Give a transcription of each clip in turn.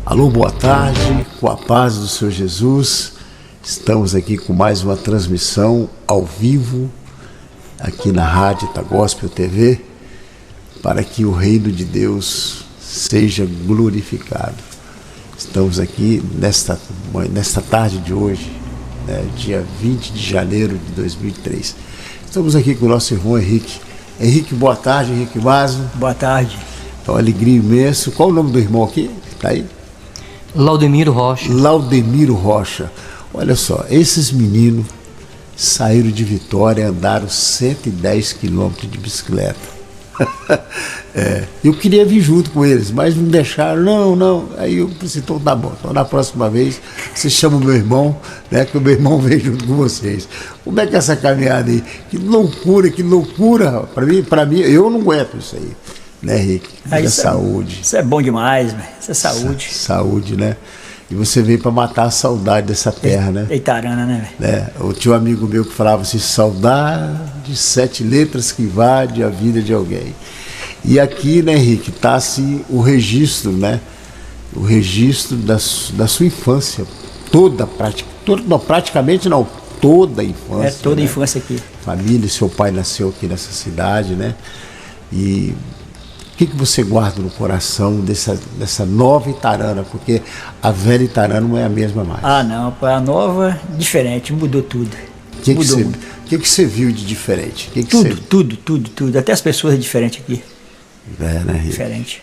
Alô, boa tarde, com a paz do Senhor Jesus. Estamos aqui com mais uma transmissão ao vivo, aqui na Rádio Gospel TV, para que o reino de Deus seja glorificado. Estamos aqui nesta tarde de hoje, dia 20 de janeiro de 2003. Estamos aqui com o nosso irmão Henrique. Henrique, boa tarde, Henrique Mazo. Boa tarde. É uma alegria imensa. Qual o nome do irmão aqui? Está aí? Laudemiro Rocha. Laudemiro Rocha. Olha só, esses meninos saíram de Vitória e andaram 110 quilômetros de bicicleta. Eu queria vir junto com eles, mas não deixaram, não. Aí eu pensei, então tá bom, então na próxima vez você chama o meu irmão, que o meu irmão vem junto com vocês. Como é que é essa caminhada aí? Que loucura. Para mim, eu não aguento isso aí, né, Henrique? É saúde. Isso é bom demais, velho. Isso é saúde. Saúde, né? E você veio para matar a saudade dessa terra, né? Itarana, né, velho? Eu tinha um amigo meu que falava assim, saudade, 7 letras que invade a vida de alguém. E aqui, né, Henrique, está assim o registro, né? O registro da sua infância. Praticamente não, toda a infância. É toda a infância aqui. Família, seu pai nasceu aqui nessa cidade, né? E o que você guarda no coração dessa nova Itarana? Porque a velha Itarana não é a mesma mais. Ah, não, a nova, diferente, mudou tudo. O que você viu de diferente? Tudo. Até as pessoas é diferente aqui. Né, Henrique? Diferente.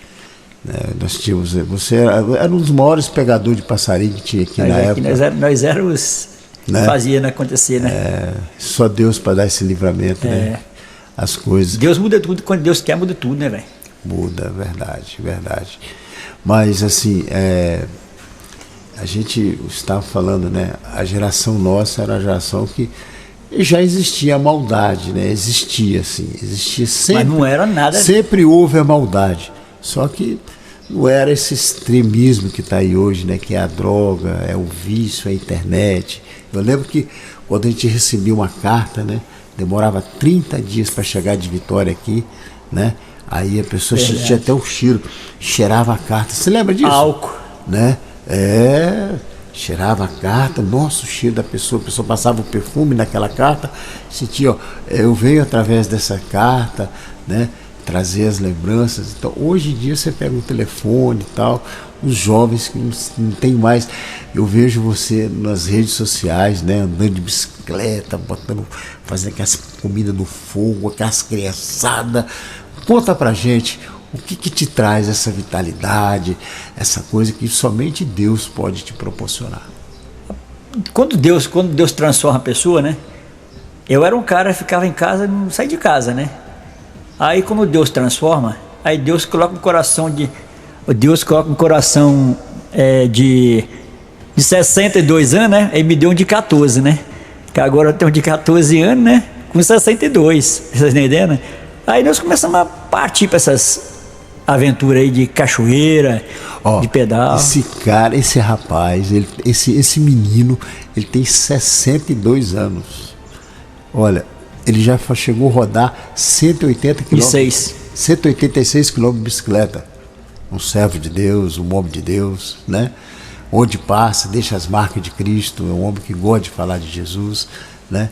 Nós tínhamos. Você era um dos maiores pegadores de passarinho que tinha aqui na época. Nós éramos. Né? Fazia acontecer, né? Só Deus para dar esse livramento, né? As coisas. Deus muda tudo, quando Deus quer, muda tudo, né, velho? Muda, verdade. Mas assim, a gente estava falando, né? A geração nossa era a geração que já existia a maldade, né? Existia sempre. Mas não era nada. Sempre houve a maldade. Só que não era esse extremismo que está aí hoje, né? Que é a droga, é o vício, é a internet. Eu lembro que quando a gente recebia uma carta, né? Demorava 30 dias para chegar de Vitória aqui, né? Aí a pessoa tinha até o cheiro, cheirava a carta. Você lembra disso? Álcool. Né? Cheirava a carta, nossa, o cheiro da pessoa, a pessoa passava o perfume naquela carta, sentia, eu venho através dessa carta, né? Trazer as lembranças. Então, hoje em dia você pega um telefone e tal, os jovens que não tem mais. Eu vejo você nas redes sociais, né? Andando de bicicleta, fazendo aquelas comidas no fogo, aquelas criançadas. Conta pra gente o que te traz essa vitalidade, essa coisa que somente Deus pode te proporcionar. Quando Deus transforma a pessoa, né? Eu era um cara que ficava em casa, não saía de casa, né? Aí como Deus transforma, aí Deus coloca um coração de 62 anos, né? Aí me deu um de 14, né? Que agora eu tenho um de 14 anos, né? Com 62, vocês estão entendendo? Aí nós começamos a partir para essas aventuras aí de cachoeira, de pedal. Esse rapaz, esse menino, ele tem 62 anos. Olha, ele já chegou a rodar 180 quilômetros. 186 quilômetros de bicicleta. Um servo de Deus, um homem de Deus, né? Onde passa, deixa as marcas de Cristo, é um homem que gosta de falar de Jesus, né?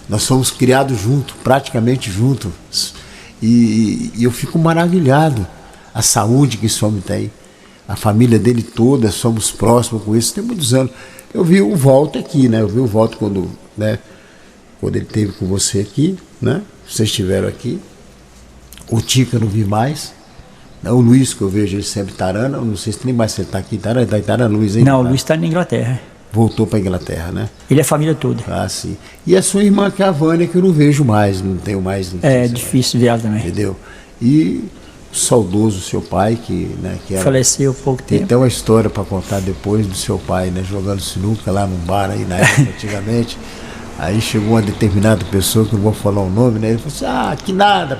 Nós fomos criados juntos, praticamente juntos. E eu fico maravilhado. A saúde que esse homem tem. A família dele toda, somos próximos com isso. Tem muitos anos. Eu vi o Walter aqui, né? Eu vi o Walter quando ele esteve com você aqui, né? Vocês estiveram aqui. O Tica eu não vi mais. O Luiz, que eu vejo ele sempre Itarana. Eu não sei se nem mais se ele está aqui. Está Itarana, Luiz aí? Não, o Luiz está na Inglaterra. Voltou para a Inglaterra, né? Ele é a família toda. Ah, sim. E a sua irmã, que é a Vânia, que eu não vejo mais, não tenho mais notícia. É difícil ver ela também. Entendeu? E o saudoso seu pai, que faleceu há pouco tempo. Tem até uma história para contar depois do seu pai, né? Jogando sinuca lá num bar aí na época, antigamente. Aí chegou uma determinada pessoa, que eu não vou falar o nome, né? Ele falou assim, que nada,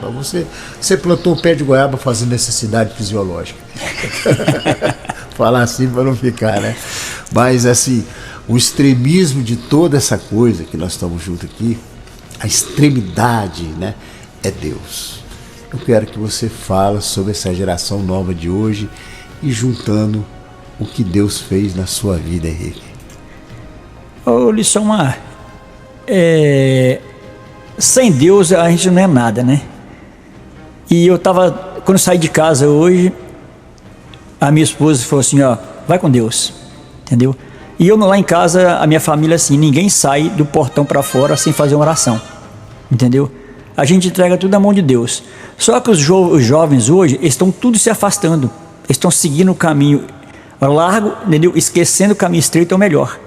você plantou um pé de goiaba fazendo necessidade fisiológica. Falar assim para não ficar, né? Mas assim, o extremismo de toda essa coisa que nós estamos juntos aqui, a extremidade, né? É Deus. Eu quero que você fale sobre essa geração nova de hoje e juntando o que Deus fez na sua vida, Henrique. Ô, Lissomar, sem Deus a gente não é nada, né? E quando eu saí de casa hoje, a minha esposa falou assim, ó, vai com Deus, entendeu? E eu lá em casa, a minha família assim, ninguém sai do portão para fora sem fazer uma oração, entendeu? A gente entrega tudo na mão de Deus. Só que os jovens hoje estão tudo se afastando, estão seguindo o caminho largo, entendeu? Esquecendo o caminho estreito é o melhor.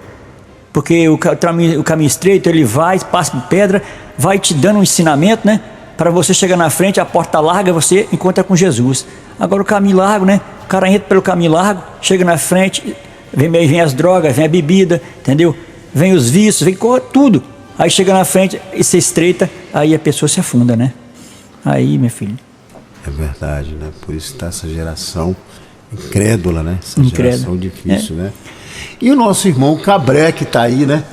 Porque o caminho estreito, ele vai, passa por pedra, vai te dando um ensinamento, né? Para você chegar na frente, a porta larga, você encontra com Jesus. Agora o caminho largo, né? O cara entra pelo caminho largo, chega na frente, vem as drogas, vem a bebida, entendeu? Vem os vícios, vem tudo. Aí chega na frente e se estreita, aí a pessoa se afunda, né? Aí, meu filho. É verdade, né? Por isso está essa geração incrédula, né? Essa geração difícil, né? E o nosso irmão Cabré, que está aí, né?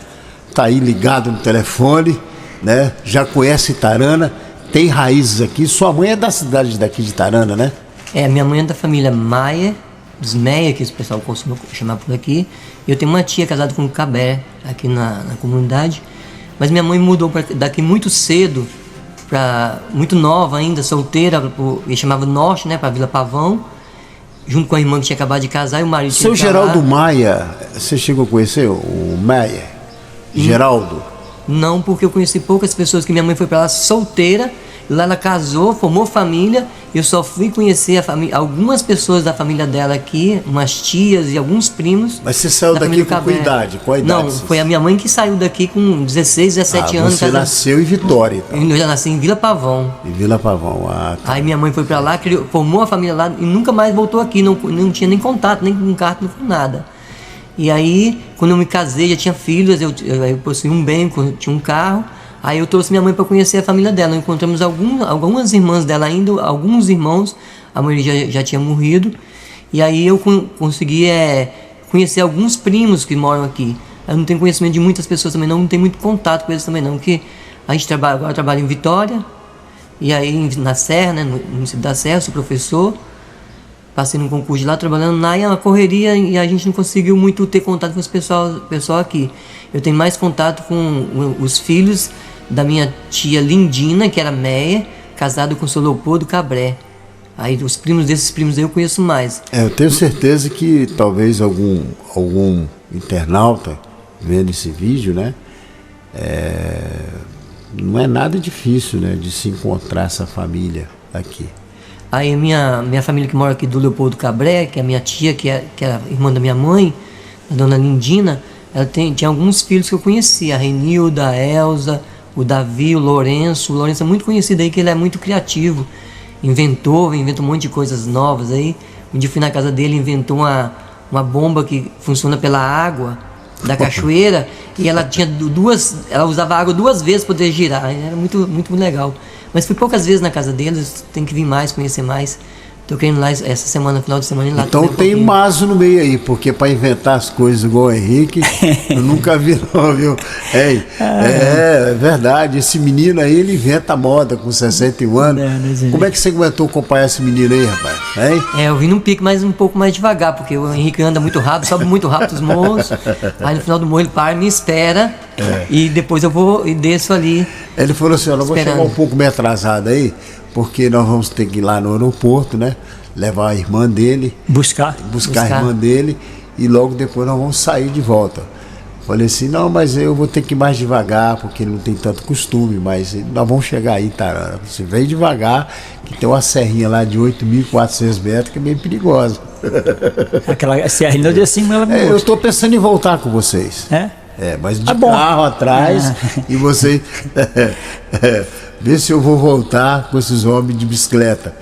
Está aí ligado no telefone, né? Já conhece Itarana, tem raízes aqui. Sua mãe é da cidade daqui de Itarana, né? Minha mãe é da família Maia, dos Meia, que o pessoal costuma chamar por aqui. Eu tenho uma tia casada com o Cabré, aqui na comunidade. Mas minha mãe mudou daqui muito cedo, muito nova ainda, solteira, e chamava Norte, né? Para Vila Pavão. Junto com a irmã que tinha acabado de casar e o marido tinha. Seu Geraldo Maia, você chegou a conhecer o Maia? Geraldo? Não, porque eu conheci poucas pessoas, que minha mãe foi para lá solteira, lá ela casou, formou família, eu só fui conhecer algumas pessoas da família dela aqui, umas tias e alguns primos. Mas você saiu daqui com qual idade? Não, foi a minha mãe que saiu daqui com 16, 17 anos. Você nasceu em Vitória, então. Eu já nasci em Vila Pavão. Em Vila Pavão, tá. Aí minha mãe foi para lá, formou a família lá e nunca mais voltou aqui, não tinha nem contato, nem com carta, nem com nada. E aí, quando eu me casei, já tinha filhos, eu possuía um bem, tinha um carro. Aí eu trouxe minha mãe para conhecer a família dela. Encontramos algumas irmãs dela ainda, alguns irmãos, a maioria já tinha morrido. E aí eu consegui conhecer alguns primos que moram aqui. Eu não tenho conhecimento de muitas pessoas também, não tenho muito contato com eles também não, porque a gente agora trabalha em Vitória, e aí na Serra, né, no município da Serra, sou professor. Passei num concurso de lá, trabalhando lá, e a correria, e a gente não conseguiu muito ter contato com esse pessoal aqui. Eu tenho mais contato com os filhos da minha tia Lindina, que era Meia, casado com o seu Leopoldo Cabré. Aí os primos desses primos aí eu conheço mais. Eu tenho certeza que talvez algum internauta vendo esse vídeo, né? Não é nada difícil, né, de se encontrar essa família aqui. Aí minha família que mora aqui do Leopoldo Cabré, que é a minha tia, que era irmã da minha mãe, a dona Lindina, ela tinha alguns filhos que eu conhecia, a Renilda, a Elza, o Davi, o Lourenço. O Lourenço é muito conhecido aí, que ele é muito criativo, inventa um monte de coisas novas aí. Um dia fui na casa dele, inventou uma bomba que funciona pela água da cachoeira, e ela tinha ela usava água 2 vezes para poder girar, era muito, muito legal. Mas fui poucas vezes na casa deles, tem que vir mais, conhecer mais. Tô querendo ir lá essa semana, final de semana, ir lá. Então tem maso no meio aí, porque para inventar as coisas igual o Henrique, eu nunca vi não, viu? É verdade, esse menino aí, ele inventa moda com 61 anos. Como é que você aguentou acompanhar esse menino aí, rapaz? Hein? Eu vim num pique, mas um pouco mais devagar, porque o Henrique anda muito rápido, sobe muito rápido os morros, aí no final do morro ele para, me espera, e depois eu vou e desço ali. Ele falou assim, eu vou chegar um pouco meio atrasado aí, porque nós vamos ter que ir lá no aeroporto, né? Levar a irmã dele. Buscar a irmã dele, e logo depois nós vamos sair de volta. Falei assim, não, mas eu vou ter que ir mais devagar, porque ele não tem tanto costume, mas nós vamos chegar aí, Itarana. Você vem devagar, que tem uma serrinha lá de 8.400 metros, que é bem perigosa. Aquela serrinha de assim, eu estou pensando em voltar com vocês. Mas de carro atrás, e vocês... Vê se eu vou voltar com esses homens de bicicleta.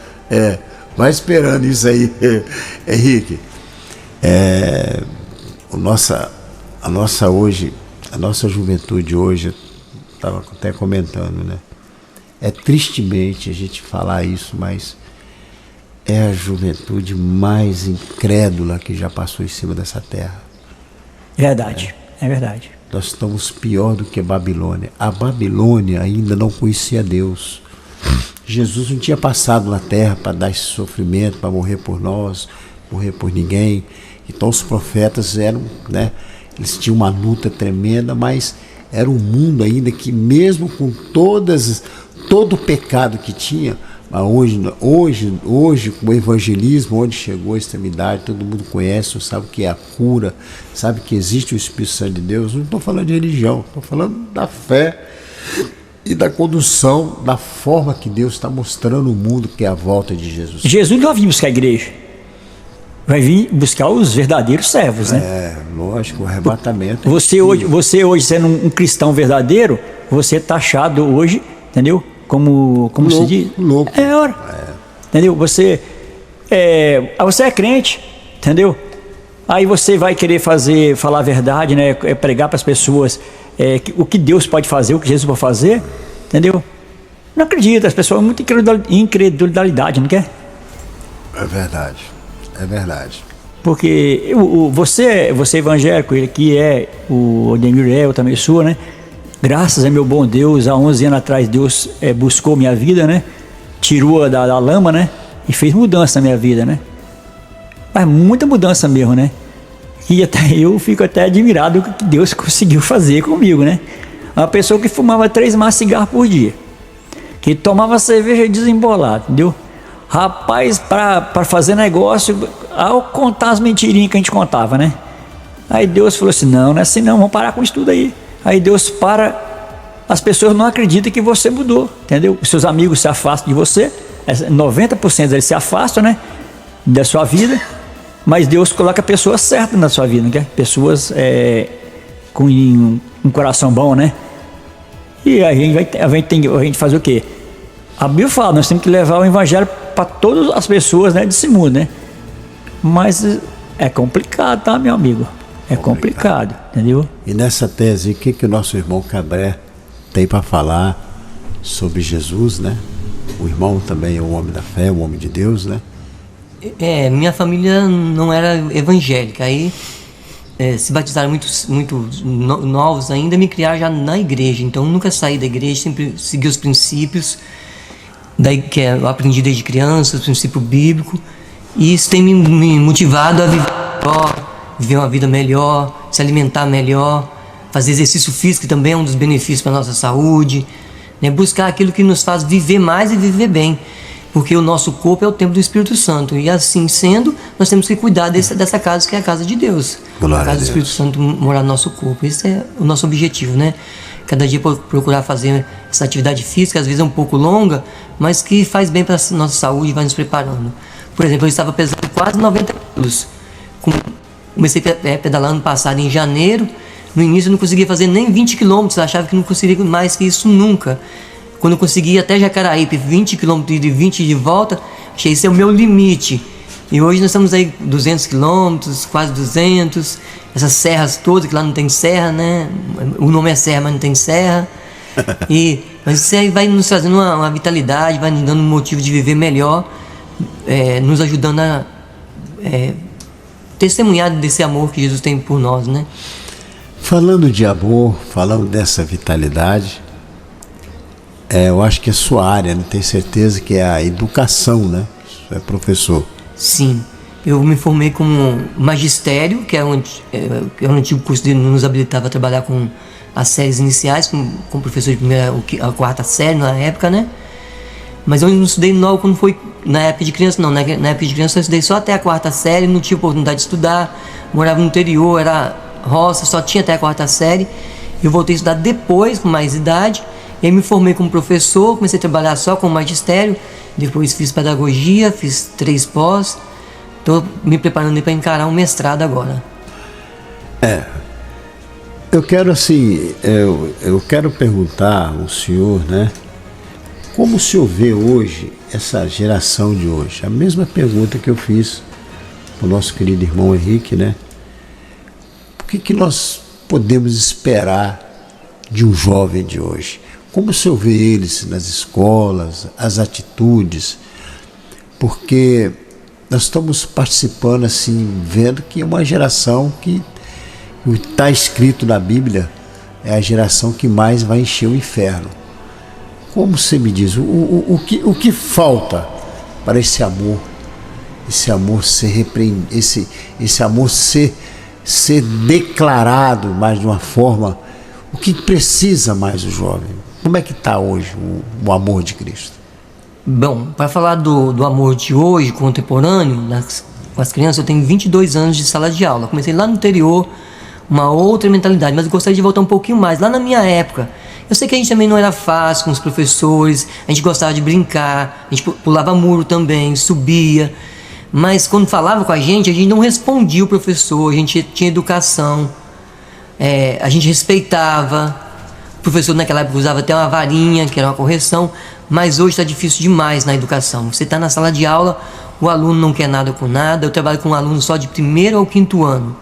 Vai esperando isso aí, Henrique. A nossa juventude hoje, estava até comentando, né? É tristemente a gente falar isso, mas é a juventude mais incrédula que já passou em cima dessa terra. Verdade, é verdade. Nós estamos pior do que a Babilônia. A Babilônia ainda não conhecia Deus. Jesus não tinha passado na terra para dar esse sofrimento, para morrer por nós, morrer por ninguém. Então os profetas eram, né, eles tinham uma luta tremenda, mas era um mundo ainda que, mesmo com todo o pecado que tinha, mas hoje com o evangelismo, onde chegou a extremidade, todo mundo conhece, sabe o que é a cura, sabe que existe o Espírito Santo de Deus. Não estou falando de religião, estou falando da fé e da condução, da forma que Deus está mostrando o mundo, que é a volta de Jesus. Jesus não vai vir buscar a igreja, vai vir buscar os verdadeiros servos, né? É, lógico, o arrebatamento. Você hoje sendo um cristão verdadeiro, você é taxado hoje, entendeu? Como louco, se diz? Louco. Entendeu? Você é crente, entendeu? Aí você vai querer falar a verdade, né? Pregar para as pessoas o que Deus pode fazer, o que Jesus pode fazer, entendeu? Não acredita, as pessoas muita incredulidade, não quer? É verdade, é verdade. Porque você evangélico, ele aqui o Odemir eu também sou, né? Graças a meu bom Deus, há 11 anos atrás Deus buscou minha vida, né? Tirou da lama, né? E fez mudança na minha vida, né? Mas muita mudança mesmo, né? E até eu fico até admirado do que Deus conseguiu fazer comigo, né? Uma pessoa que fumava 3 maços de cigarro por dia, que tomava cerveja desembolada, entendeu? Rapaz, para fazer negócio, ao contar as mentirinhas que a gente contava, né? Aí Deus falou assim, não é assim não, vamos parar com isso tudo aí. Aí Deus as pessoas não acreditam que você mudou, entendeu? Os seus amigos se afastam de você, 90% deles se afastam, né? Da sua vida, mas Deus coloca pessoas certas na sua vida, não quer? Pessoas com um coração bom, né? E a gente faz o quê? A Bíblia fala, nós temos que levar o evangelho para todas as pessoas, né, desse mundo, né? Mas é complicado, tá, meu amigo? É complicado, entendeu? E nessa tese, o que o nosso irmão Cabré tem para falar sobre Jesus, né? O irmão também é um homem da fé, um homem de Deus, né? Minha família não era evangélica, aí se batizaram muito novos ainda, me criaram já na igreja, então nunca saí da igreja, sempre segui os princípios daí que eu aprendi desde criança, o princípio bíblico, e isso tem me motivado a viver uma vida melhor, se alimentar melhor, fazer exercício físico, que também é um dos benefícios para a nossa saúde, né? Buscar aquilo que nos faz viver mais e viver bem, porque o nosso corpo é o templo do Espírito Santo, e assim sendo, nós temos que cuidar dessa casa que é a casa de Deus. Glória a casa do Espírito Santo morar no nosso corpo. Esse é o nosso objetivo, né? Cada dia procurar fazer essa atividade física, às vezes é um pouco longa, mas que faz bem para a nossa saúde e vai nos preparando. Por exemplo, eu estava pesando quase 90 quilos. Comecei a pedalar ano passado, em janeiro. No início eu não conseguia fazer nem 20 quilômetros, achava que não conseguiria mais que isso nunca. Quando eu consegui ir até Jacaraípe, 20 quilômetros de 20 de volta, achei esse é o meu limite. E hoje nós estamos aí 200 quilômetros, quase 200, essas serras todas, que lá não tem serra, né? O nome é serra, mas não tem serra. Mas isso aí vai nos trazendo uma vitalidade, vai nos dando um motivo de viver melhor, nos ajudando a testemunhar desse amor que Jesus tem por nós, né? Falando de amor, falando dessa vitalidade, eu acho que é sua área, né? Tenho certeza que é a educação, né? Você é professor. Sim, eu me formei como magistério, que é um antigo curso que nos habilitava a trabalhar com as séries iniciais, com professor de primeira a quarta série na época, né? Mas eu não estudei logo quando foi na época de criança, não. Na época de criança eu estudei só até a quarta série, não tinha oportunidade de estudar, morava no interior, era roça, só tinha até a quarta série. Eu voltei a estudar depois, com mais idade, e aí me formei como professor, comecei a trabalhar só com magistério, depois fiz pedagogia, fiz 3 pós, estou me preparando para encarar um mestrado agora. Eu quero assim, eu quero perguntar ao senhor, né? Como o senhor vê hoje essa geração de hoje? A mesma pergunta que eu fiz para o nosso querido irmão Henrique, né? O que nós podemos esperar de um jovem de hoje? Como o senhor vê eles nas escolas, as atitudes? Porque nós estamos participando assim, vendo que é uma geração que está escrito na Bíblia, é a geração que mais vai encher o inferno. Como você me diz, o que falta para esse amor esse amor ser repreendido, esse amor ser declarado mais de uma forma. O que precisa mais o jovem? Como é que está hoje o amor de Cristo? Bom, para falar do amor de hoje, contemporâneo, com as crianças, eu tenho 22 anos de sala de aula. Comecei lá no interior, uma outra mentalidade, mas eu gostaria de voltar um pouquinho mais. Lá na minha época, eu sei que a gente também não era fácil com os professores, a gente gostava de brincar, a gente pulava muro também, subia, mas quando falava com a gente não respondia o professor, a gente tinha educação, a gente respeitava. O professor naquela época usava até uma varinha, que era uma correção, mas hoje está difícil demais na educação. Você está na sala de aula, o aluno não quer nada com nada. Eu trabalho com um aluno só de 1º ao 5º ano.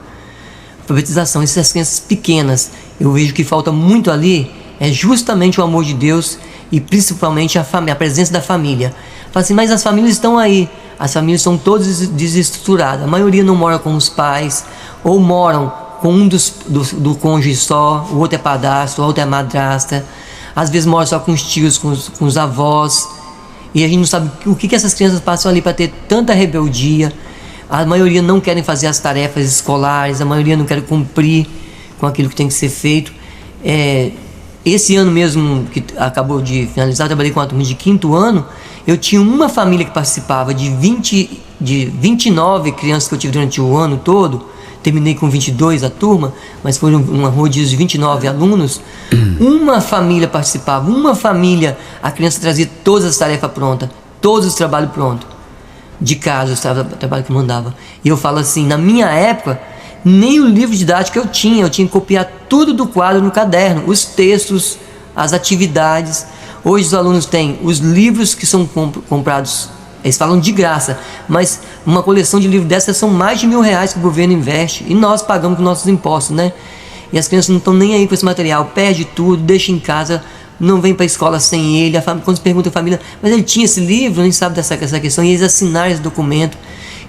Alfabetização, essas crianças pequenas, eu vejo que falta muito ali, é justamente o amor de Deus e principalmente a presença da família. Fala assim, mas as famílias estão aí. As famílias são todas desestruturadas. A maioria não mora com os pais, ou moram com um do cônjuge só, o outro é padrasto, o outro é madrasta. Às vezes mora só com os tios, com os avós. E a gente não sabe o que essas crianças passam ali para ter tanta rebeldia. A maioria não querem fazer as tarefas escolares, a maioria não quer cumprir com aquilo que tem que ser feito. Esse ano mesmo, que acabou de finalizar, eu trabalhei com uma turma de 5º ano, eu tinha uma família que participava de 29 crianças que eu tive durante o ano todo. Terminei com 22 a turma, mas foi uma rodízio de 29 alunos. Uma família participava, a criança trazia todas as tarefas prontas, todos os trabalhos prontos. De casa, o trabalho que mandava. E eu falo assim, na minha época, nem o livro didático eu tinha que copiar tudo do quadro no caderno, os textos, as atividades. Hoje os alunos têm os livros que são comprados, eles falam de graça, mas uma coleção de livros dessas são mais de R$1.000 que o governo investe e nós pagamos com nossos impostos, né? E as crianças não estão nem aí com esse material, perde tudo, deixa em casa, não vem para a escola sem ele. Quando se pergunta a família, mas ele tinha esse livro, nem sabe dessa questão, e eles assinaram esse documento.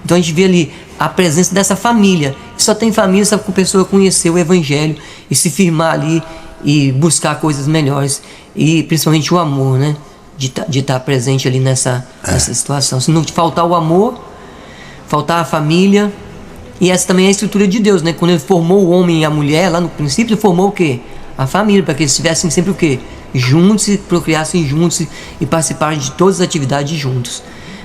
Então a gente vê ali a presença dessa família. Só tem família se a pessoa conhecer o Evangelho e se firmar ali e buscar coisas melhores, e principalmente o amor, né? De estar presente ali nessa situação. Se não faltar o amor, faltar a família. E essa também é a estrutura de Deus, né? Quando ele formou o homem e a mulher, lá no princípio, ele formou o quê? A família, para que eles estivessem sempre o quê? Juntos, procriassem juntos e participarem de todas as atividades juntos.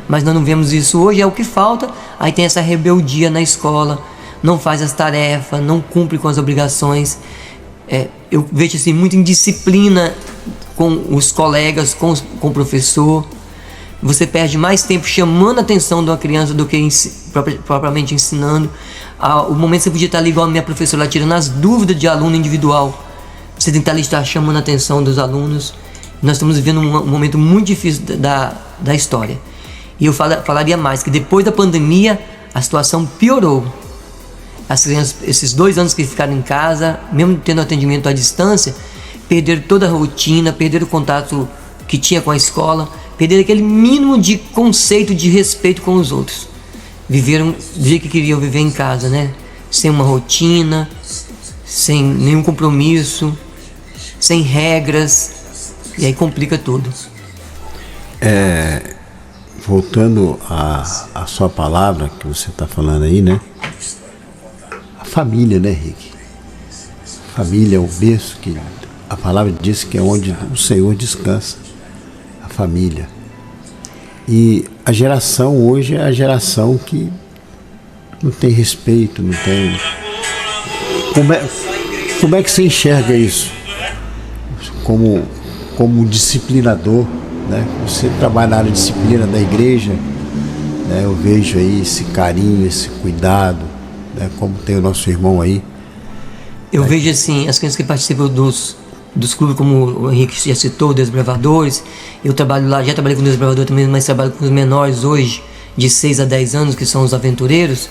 Mas nós não vemos isso hoje, é o que falta. Aí tem essa rebeldia na escola, não faz as tarefas, não cumpre com as obrigações. Eu vejo assim, muita indisciplina com os colegas, com o professor. Você perde mais tempo chamando a atenção de uma criança do que propriamente ensinando. O momento que você podia estar ali igual a minha professora, tirando as dúvidas de aluno individual. Você tem que estar chamando a atenção dos alunos. Nós estamos vivendo um momento muito difícil da história. E eu falaria mais, que depois da pandemia, a situação piorou. As crianças, esses 2 anos que ficaram em casa, mesmo tendo atendimento à distância, perderam toda a rotina, perderam o contato que tinha com a escola, perderam aquele mínimo de conceito de respeito com os outros. Viveram do jeito que queriam viver em casa, né? Sem uma rotina, sem nenhum compromisso, sem regras, e aí complica tudo. Voltando à sua palavra que você está falando aí, né? A família, né, Rick? Família é o berço que a palavra diz que é onde o Senhor descansa. A família. E a geração hoje é a geração que não tem respeito, não tem... Como é que você enxerga isso? Como disciplinador, né? Você trabalha na área de disciplina da igreja, né? Eu vejo aí esse carinho, esse cuidado, né? Como tem o nosso irmão aí. Eu vejo assim, as crianças que participam dos clubes, como o Henrique já citou, Desbravadores. Eu trabalho lá, já trabalhei com Desbravador também, mas trabalho com os menores hoje, de 6 a 10 anos, que são os aventureiros.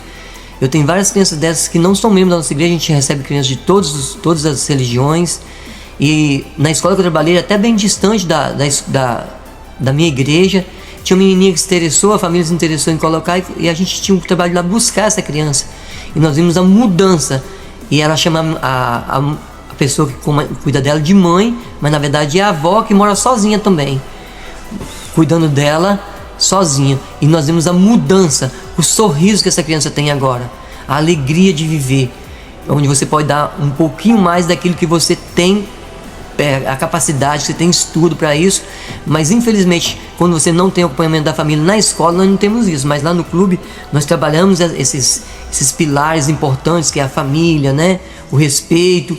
Eu tenho várias crianças dessas que não são membros da nossa igreja, a gente recebe crianças de todas as religiões. E na escola que eu trabalhei, até bem distante da minha igreja, tinha uma menininha que se interessou, a família se interessou em colocar, e a gente tinha um trabalho lá buscar essa criança. E nós vimos a mudança. E ela chama a pessoa que cuida dela de mãe, mas na verdade é a avó que mora sozinha também, cuidando dela sozinha. E nós vimos a mudança, o sorriso que essa criança tem agora, a alegria de viver, onde você pode dar um pouquinho mais daquilo que você tem, a capacidade, você tem estudo para isso, mas infelizmente quando você não tem acompanhamento da família na escola, nós não temos isso, mas lá no clube nós trabalhamos esses pilares importantes, que é a família, né? O respeito,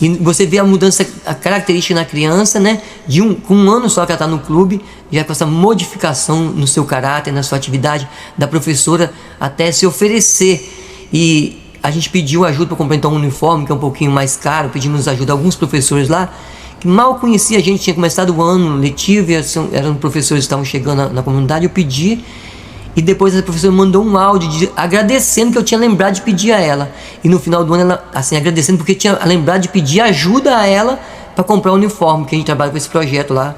e você vê a mudança, a característica na criança, né? Com um ano só que ela está no clube, já com essa modificação no seu caráter, na sua atividade, da professora até se oferecer. E a gente pediu ajuda para comprar então um uniforme, que é um pouquinho mais caro, pedimos ajuda a alguns professores lá, que mal conhecia a gente, tinha começado o ano letivo, eram professores que estavam chegando na comunidade, eu pedi, e depois a professora mandou um áudio agradecendo que eu tinha lembrado de pedir a ela. E no final do ano, ela, assim, agradecendo porque tinha lembrado de pedir ajuda a ela para comprar o uniforme, que a gente trabalha com esse projeto lá,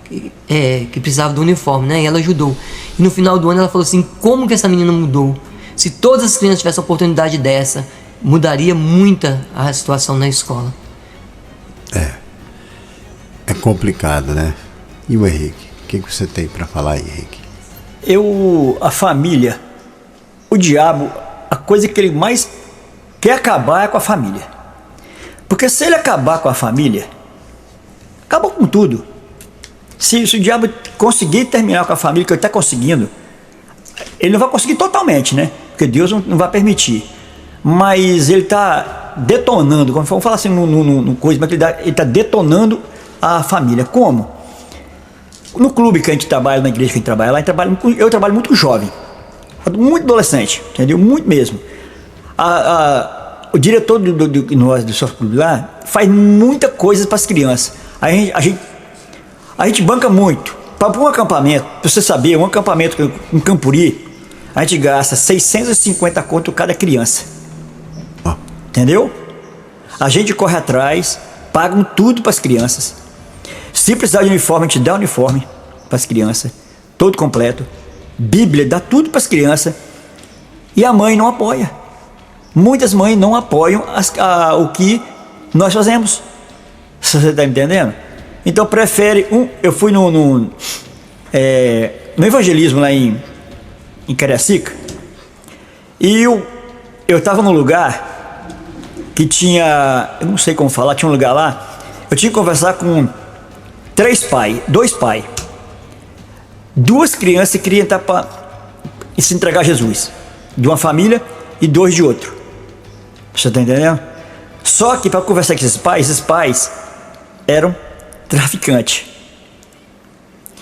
que precisava do uniforme, né? E ela ajudou. E no final do ano ela falou assim, como que essa menina mudou? Se todas as crianças tivessem uma oportunidade dessa, mudaria muita a situação na escola. É complicado, né? E o Henrique? O que você tem para falar aí, Henrique? A família, o diabo, a coisa que ele mais quer acabar é com a família. Porque se ele acabar com a família, acabou com tudo. Se o diabo conseguir terminar com a família, que ele está conseguindo, ele não vai conseguir totalmente, né? Porque Deus não vai permitir. Mas ele está detonando, como vamos falar assim no coisa, mas ele está detonando a família. Como? No clube que a gente trabalha, na igreja que a gente trabalha lá, eu trabalho muito com jovem, muito adolescente, entendeu? Muito mesmo. O diretor do seu clube lá faz muita coisa para as crianças. A gente banca muito. Para um acampamento, para você saber, um acampamento em Campuri, a gente gasta 650 conto cada criança. Entendeu? A gente corre atrás, pagam tudo para as crianças. Se precisar de uniforme, a gente dá uniforme para as crianças, todo completo. Bíblia, dá tudo para as crianças. E a mãe não apoia. Muitas mães não apoiam o que nós fazemos. Você está entendendo? Então prefere eu fui no evangelismo lá em Cariacica, e eu estava num lugar que tinha, eu não sei como falar, tinha um lugar lá, eu tinha que conversar com dois pais, duas crianças que queriam estar para se entregar a Jesus, de uma família e dois de outro. Você está entendendo? Só que para conversar com esses pais eram traficantes.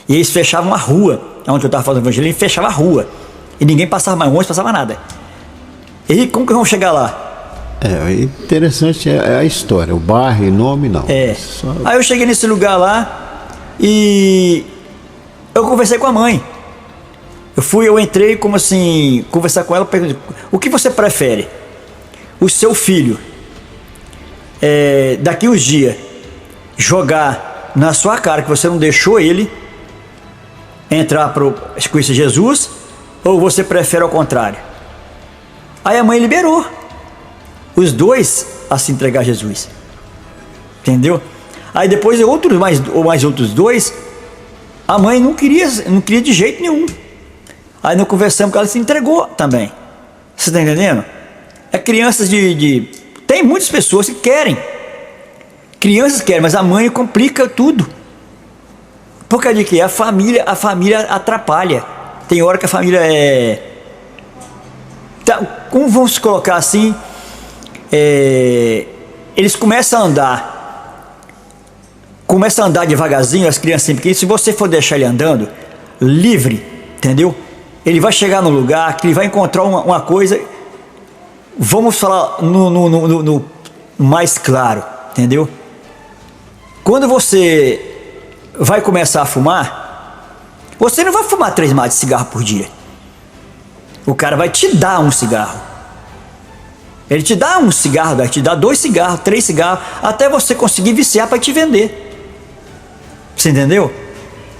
E eles fechavam a rua, onde eu estava fazendo evangelho, eles fechavam a rua. E ninguém passava mais longe, passava nada. E como que vamos chegar lá? Interessante é a história, o bairro, o nome não. Aí eu cheguei nesse lugar lá e eu conversei com a mãe. Eu entrei como assim, conversar com ela, perguntei, o que você prefere? O seu filho, daqui uns dias, jogar na sua cara que você não deixou ele entrar para conhecer Jesus, ou você prefere ao contrário? Aí a mãe liberou os dois a se entregar a Jesus, entendeu? Aí depois mais outros dois, a mãe não queria de jeito nenhum. Aí nós conversamos com ela, se entregou também. Você está entendendo? Crianças tem muitas pessoas que querem. Crianças querem, mas a mãe complica tudo. Por causa de quê? A família atrapalha. Tem hora que a família como vamos colocar assim? Eles começam a andar devagarzinho, as crianças, porque se você for deixar ele andando livre, entendeu? Ele vai chegar no lugar que ele vai encontrar uma coisa. Vamos falar no mais claro, entendeu? Quando você vai começar a fumar, você não vai fumar 3 maços de cigarro por dia. O cara vai te dar um cigarro. Ele te dá um cigarro, vai te dar 2 cigarros, 3 cigarros, até você conseguir viciar para te vender. Você entendeu?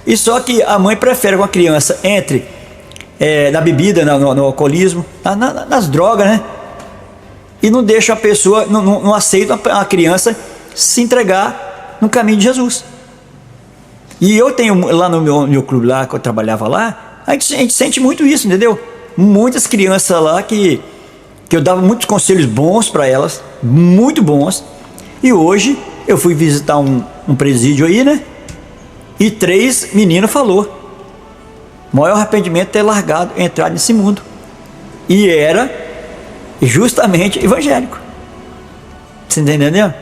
E só que a mãe prefere que uma criança entre na bebida, no alcoolismo, nas drogas, né? E não deixa a pessoa, não aceita a criança se entregar no caminho de Jesus. E eu tenho lá no meu clube lá, que eu trabalhava lá, a gente sente muito isso, entendeu? muitas crianças lá que eu dava muitos conselhos bons para elas, muito bons. E hoje eu fui visitar um presídio aí, né? E 3 meninos falou. O maior arrependimento é ter largado, entrar nesse mundo. E era justamente evangélico. Você está entendendo?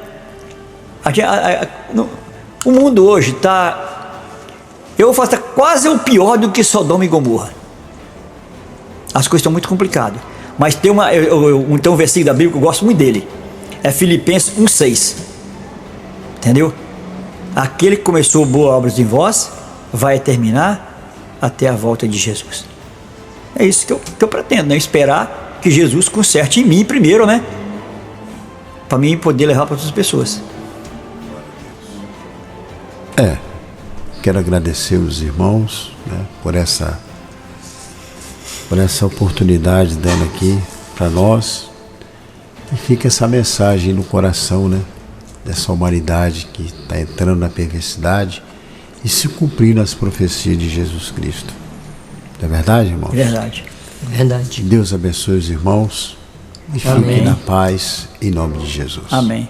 O mundo hoje está... Eu vou falar, quase o pior do que Sodoma e Gomorra. As coisas estão muito complicadas. Mas tem um versículo da Bíblia que eu gosto muito dele. É Filipenses 1,6. Entendeu? Aquele que começou boas obras em vós vai terminar até a volta de Jesus. É isso que eu pretendo, né? Esperar que Jesus conserte em mim primeiro, né? Para mim poder levar para outras pessoas. Quero agradecer os irmãos, né, por essa oportunidade dando aqui para nós. E fica essa mensagem no coração, né, dessa humanidade que está entrando na perversidade e se cumprindo as profecias de Jesus Cristo. Não é verdade, irmão? Verdade. Verdade. Deus abençoe os irmãos e fiquem na paz, em nome de Jesus. Amém.